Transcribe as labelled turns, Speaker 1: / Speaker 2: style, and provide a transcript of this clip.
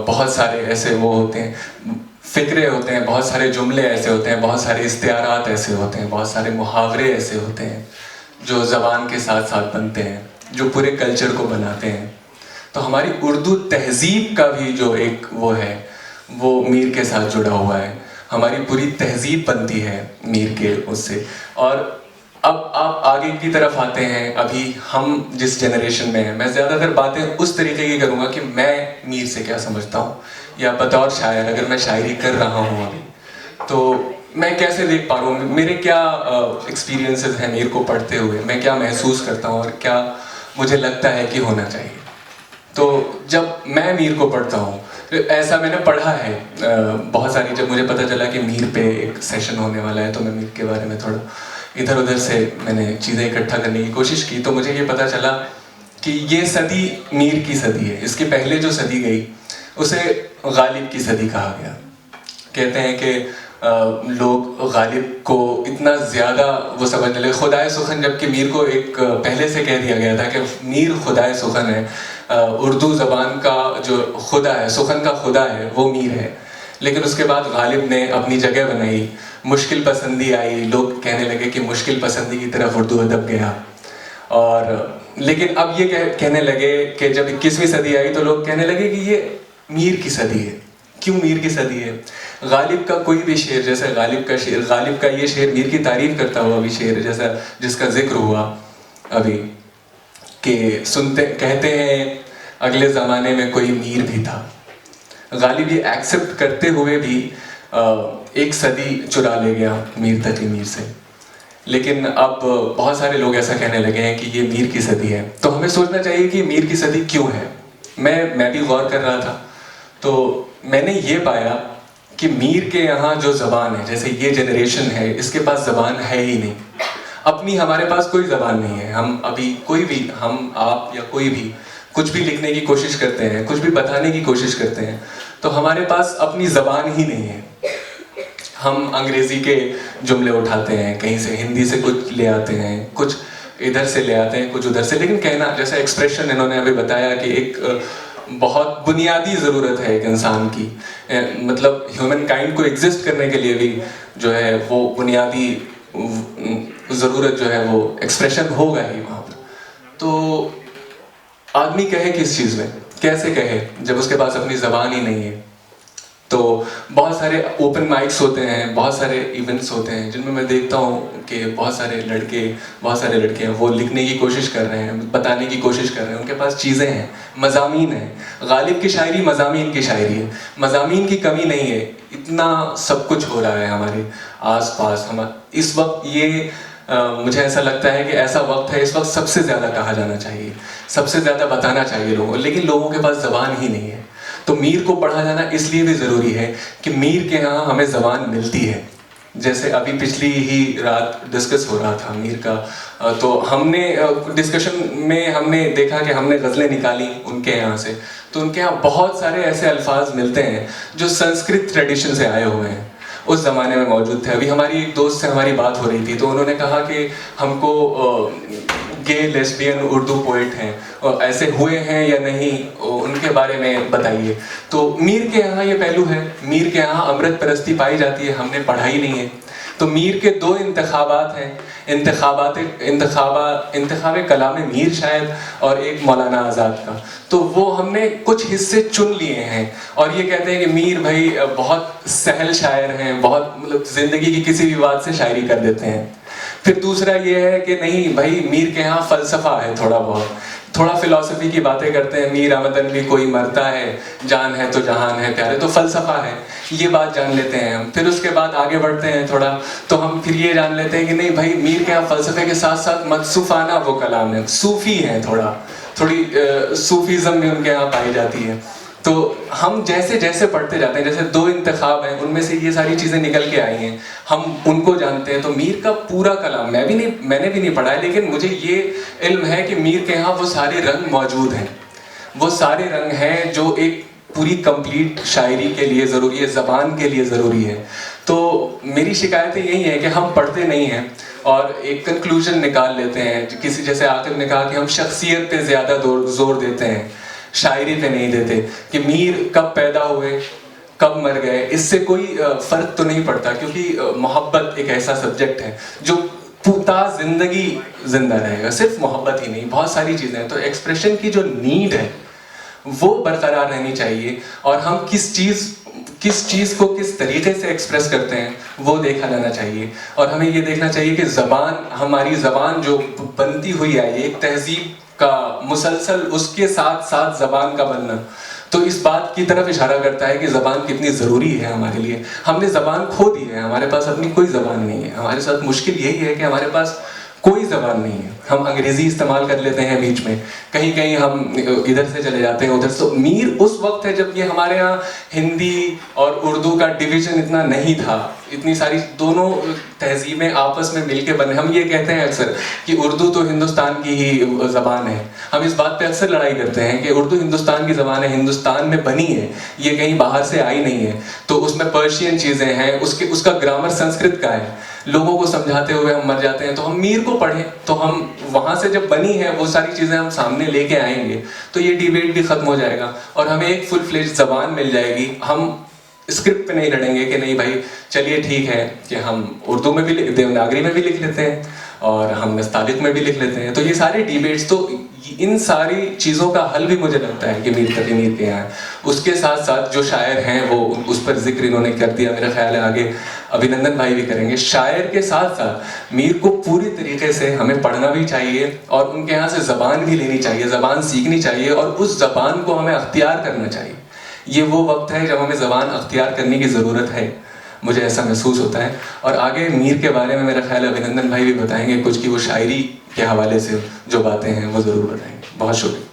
Speaker 1: بہت سارے ایسے وہ ہوتے ہیں فقرے ہوتے ہیں, بہت سارے جملے ایسے ہوتے ہیں, بہت سارے استعارات ایسے ہوتے ہیں, بہت سارے محاورے ایسے ہوتے ہیں جو زبان کے ساتھ ساتھ بنتے ہیں, جو پورے کلچر کو بناتے ہیں. تو ہماری اردو تہذیب کا بھی جو ایک وہ ہے وہ میر کے ساتھ جڑا ہوا ہے. ہماری پوری تہذیب بنتی ہے میر کے اس سے. اور اب آپ آگے کی طرف آتے ہیں, ابھی ہم جس جنریشن میں ہیں, میں زیادہ تر باتیں اس طریقے کی کروں گا کہ میں میر سے کیا سمجھتا ہوں, یا بطور شاعر اگر میں شاعری کر رہا ہوں ابھی تو میں کیسے دیکھ پا رہا ہوں, میرے کیا ایکسپیرینسز ہیں میر کو پڑھتے ہوئے, میں کیا محسوس کرتا ہوں اور کیا مجھے لگتا ہے کہ ہونا چاہیے. تو جب میں میر کو پڑھتا ہوں, ایسا میں نے پڑھا ہے بہت ساری, جب مجھے پتہ چلا کہ میر پہ ایک سیشن ہونے والا ہے تو میں میر کے بارے میں تھوڑا ادھر ادھر سے میں نے چیزیں اکٹھا کرنے کی کوشش کی, تو مجھے یہ پتہ چلا کہ یہ صدی میر کی صدی ہے. اس کے پہلے جو صدی گئی اسے غالب کی صدی کہا گیا. کہتے ہیں کہ لوگ غالب کو اتنا زیادہ وہ سمجھنے لگے خدائے سخن, جبکہ میر کو ایک پہلے سے کہہ دیا گیا تھا کہ میر خدائے سخن ہے, اردو زبان کا جو خدا ہے, سخن کا خدا ہے, وہ میر ہے. لیکن اس کے بعد غالب نے اپنی جگہ بنائی, مشکل پسندی آئی, لوگ کہنے لگے کہ مشکل پسندی کی طرف اردو ادب گیا. اور لیکن اب یہ کہنے لگے کہ جب 21ویں صدی آئی تو لوگ کہنے لگے کہ یہ میر کی صدی ہے. کیوں میر کی صدی ہے؟ غالب کا کوئی بھی شعر, جیسے غالب کا شعر, غالب کا یہ شعر میر کی تعریف کرتا ہوا بھی شعر جیسا جس کا ذکر ہوا ابھی, کہ سنتے کہتے ہیں اگلے زمانے میں کوئی میر بھی تھا. غالب یہ ایکسیپٹ کرتے ہوئے بھی ایک صدی چرا لے گیا میر تقی میر سے. لیکن اب بہت سارے لوگ ایسا کہنے لگے ہیں کہ یہ میر کی صدی ہے. تو ہمیں سوچنا چاہیے کہ میر کی صدی کیوں ہے. میں بھی غور کر رہا تھا تو میں نے یہ پایا کہ میر کے یہاں جو زبان ہے, جیسے یہ جنریشن ہے اس کے پاس زبان ہے ہی نہیں اپنی. ہمارے پاس کوئی زبان نہیں ہے. ہم ابھی کوئی بھی, ہم آپ یا کوئی بھی کچھ بھی لکھنے کی کوشش کرتے ہیں, کچھ بھی بتانے کی کوشش کرتے ہیں تو ہمارے پاس اپنی زبان ہی نہیں ہے. ہم انگریزی کے جملے اٹھاتے ہیں, کہیں سے ہندی سے کچھ لے آتے ہیں, کچھ ادھر سے لے آتے ہیں, کچھ ادھر سے. لیکن کہنا, جیسے ایکسپریشن انہوں نے ابھی بتایا کہ ایک بہت بنیادی ضرورت ہے ایک انسان کی, مطلب ہیومن کائنڈ کو ایگزسٹ کرنے کے لیے بھی جو ہے وہ بنیادی ضرورت جو ہے وہ ایکسپریشن ہوگا ہی وہاں پر. تو آدمی کہے کس چیز میں, کیسے کہے جب اس کے پاس اپنی زبان ہی نہیں ہے. تو بہت سارے اوپن مائکس ہوتے ہیں, بہت سارے ایونٹس ہوتے ہیں جن میں میں دیکھتا ہوں کہ بہت سارے لڑکے, بہت سارے لڑکے ہیں وہ لکھنے کی کوشش کر رہے ہیں, بتانے کی کوشش کر رہے ہیں, ان کے پاس چیزیں ہیں, مضامین ہیں. غالب کی شاعری مضامین کی شاعری ہے, مضامین کی کمی نہیں ہے. اتنا سب کچھ ہو رہا ہے ہمارے آس پاس. اس وقت یہ مجھے ایسا لگتا ہے کہ ایسا وقت ہے, اس وقت سب سے زیادہ کہا جانا چاہیے, سب سے زیادہ بتانا چاہیے لوگوں, لیکن لوگوں کے پاس زبان ہی نہیں ہے. تو میر کو پڑھا جانا اس لیے بھی ضروری ہے کہ میر کے ہاں ہمیں زبان ملتی ہے. جیسے ابھی پچھلی ہی رات ڈسکس ہو رہا تھا میر کا, تو ہم نے ڈسکشن میں ہم نے دیکھا کہ ہم نے غزلیں نکالی ان کے یہاں سے, تو ان کے یہاں بہت سارے ایسے الفاظ ملتے ہیں جو سنسکرت ٹریڈیشن سے آئے ہوئے ہیں, اس زمانے میں موجود تھے. ابھی ہماری ایک دوست سے ہماری بات ہو رہی تھی تو انہوں نے کہا کہ ہم کو گے لیسبین اردو پوئٹ ہیں اور ایسے ہوئے ہیں یا نہیں ان کے بارے میں بتائیے. تو میر کے یہاں یہ پہلو ہے, میر کے یہاں امرت پرستی پائی جاتی ہے, ہم نے پڑھائی نہیں ہے. تو میر کے 2 انتخابات ہیں, انتخاب کلام میر شاید اور ایک مولانا آزاد کا. تو وہ ہم نے کچھ حصے چن لیے ہیں اور یہ کہتے ہیں کہ میر بھائی بہت سہل شاعر ہیں, بہت مطلب زندگی کی کسی بھی بات سے شاعری کر دیتے ہیں. پھر دوسرا یہ ہے کہ نہیں بھائی میر کے یہاں فلسفہ ہے, تھوڑا بہت, تھوڑا فلسفی کی باتیں کرتے ہیں. میر آمدن بھی کوئی مرتا ہے, جان ہے تو جہان ہے پیارے, تو فلسفہ ہے, یہ بات جان لیتے ہیں ہم. پھر اس کے بعد آگے بڑھتے ہیں تھوڑا تو ہم پھر یہ جان لیتے ہیں کہ نہیں بھائی میر کے یہاں فلسفے کے ساتھ ساتھ متصوفانہ وہ کلام ہے, صوفی ہیں, تھوڑی صوفیزم بھی ان کے یہاں پائی جاتی ہے. تو ہم جیسے جیسے پڑھتے جاتے ہیں, جیسے 2 انتخاب ہیں ان میں سے یہ ساری چیزیں نکل کے آئی ہیں, ہم ان کو جانتے ہیں. تو میر کا پورا کلام میں نے بھی نہیں پڑھا ہے, لیکن مجھے یہ علم ہے کہ میر کے یہاں وہ سارے رنگ موجود ہیں, وہ سارے رنگ ہیں جو ایک پوری کمپلیٹ شاعری کے لیے ضروری ہے, زبان کے لیے ضروری ہے. تو میری شکایتیں یہی ہیں کہ ہم پڑھتے نہیں ہیں اور ایک کنکلوژن نکال لیتے ہیں. کسی جیسے عاقب نے کہا کہ ہم شخصیت پہ زیادہ زور دیتے ہیں, شاعری پہ نہیں دیتے کہ میر کب پیدا ہوئے کب مر گئے، اس سے کوئی فرق تو نہیں پڑتا، کیونکہ محبت ایک ایسا سبجیکٹ ہے جو تا زندگی زندہ رہے گا. صرف محبت ہی نہیں، بہت ساری چیزیں ہیں. تو ایکسپریشن کی جو نیڈ ہے وہ برقرار رہنی چاہیے، اور ہم کس چیز کو کس طریقے سے ایکسپریس کرتے ہیں وہ دیکھا جانا چاہیے. اور ہمیں یہ دیکھنا چاہیے کہ ہماری زبان جو بنتی ہوئی آئی ہے، ایک تہذیب کا مسلسل اس کے ساتھ ساتھ زبان کا بننا، تو اس بات کی طرف اشارہ کرتا ہے کہ زبان کتنی ضروری ہے ہمارے لیے. ہم نے زبان کھو دی ہے، ہمارے پاس اپنی کوئی زبان نہیں ہے. ہمارے ساتھ مشکل یہی ہے کہ ہمارے پاس کوئی زبان نہیں ہے. ہم انگریزی استعمال کر لیتے ہیں بیچ میں، کہیں ہم ادھر سے چلے جاتے ہیں ادھر سے. میر اس وقت ہے جب یہ ہمارے ہاں ہندی اور اردو کا ڈویژن اتنا نہیں تھا، اتنی ساری دونوں تہذیبیں آپس میں مل کے بنے. ہم یہ کہتے ہیں اکثر کہ اردو تو ہندوستان کی ہی زبان ہے. ہم اس بات پہ اکثر لڑائی کرتے ہیں کہ اردو ہندوستان کی زبان ہے، ہندوستان میں بنی ہے، یہ کہیں باہر سے آئی نہیں ہے. تو اس میں پرشین چیزیں ہیں، اس کا گرامر سنسکرت کا ہے. لوگوں کو سمجھاتے ہوئے ہم مر جاتے ہیں. تو ہم میر کو پڑھیں تو ہم وہاں سے جب بنی ہے وہ ساری چیزیں ہم سامنے لے کے آئیں گے تو یہ ڈیبیٹ بھی ختم ہو جائے گا اور ہمیں ایک فل فلیج زبان مل جائے گی. ہم اسکرپٹ پہ نہیں لڑیں گے کہ نہیں بھائی چلیے ٹھیک ہے کہ ہم اردو میں بھی دیوناگری میں بھی لکھ لیتے ہیں اور ہم نستعلیق میں بھی لکھ لیتے ہیں. تو یہ سارے ڈیبیٹس، تو ان ساری چیزوں کا حل بھی مجھے لگتا ہے کہ میر تقی میر کے یہاں. اس کے ساتھ ساتھ جو شاعر ہیں وہ اس پر ذکر انہوں نے کر دیا، میرا خیال ہے آگے ابھینندن بھائی بھی کریں گے. شاعر کے ساتھ ساتھ میر کو پوری طریقے سے ہمیں پڑھنا بھی چاہیے اور ان کے یہاں سے زبان بھی لینی چاہیے، زبان سیکھنی چاہیے اور اس زبان کو ہمیں اختیار کرنا چاہیے. یہ وہ وقت ہے جب ہمیں زبان اختیار کرنے کی ضرورت ہے، مجھے ایسا محسوس ہوتا ہے. اور آگے میر کے بارے میں میرا خیال ہے ابھینندن بھائی بھی بتائیں گے کچھ، کی وہ شاعری کے حوالے سے جو باتیں ہیں وہ ضرور بتائیں گے. بہت شکریہ.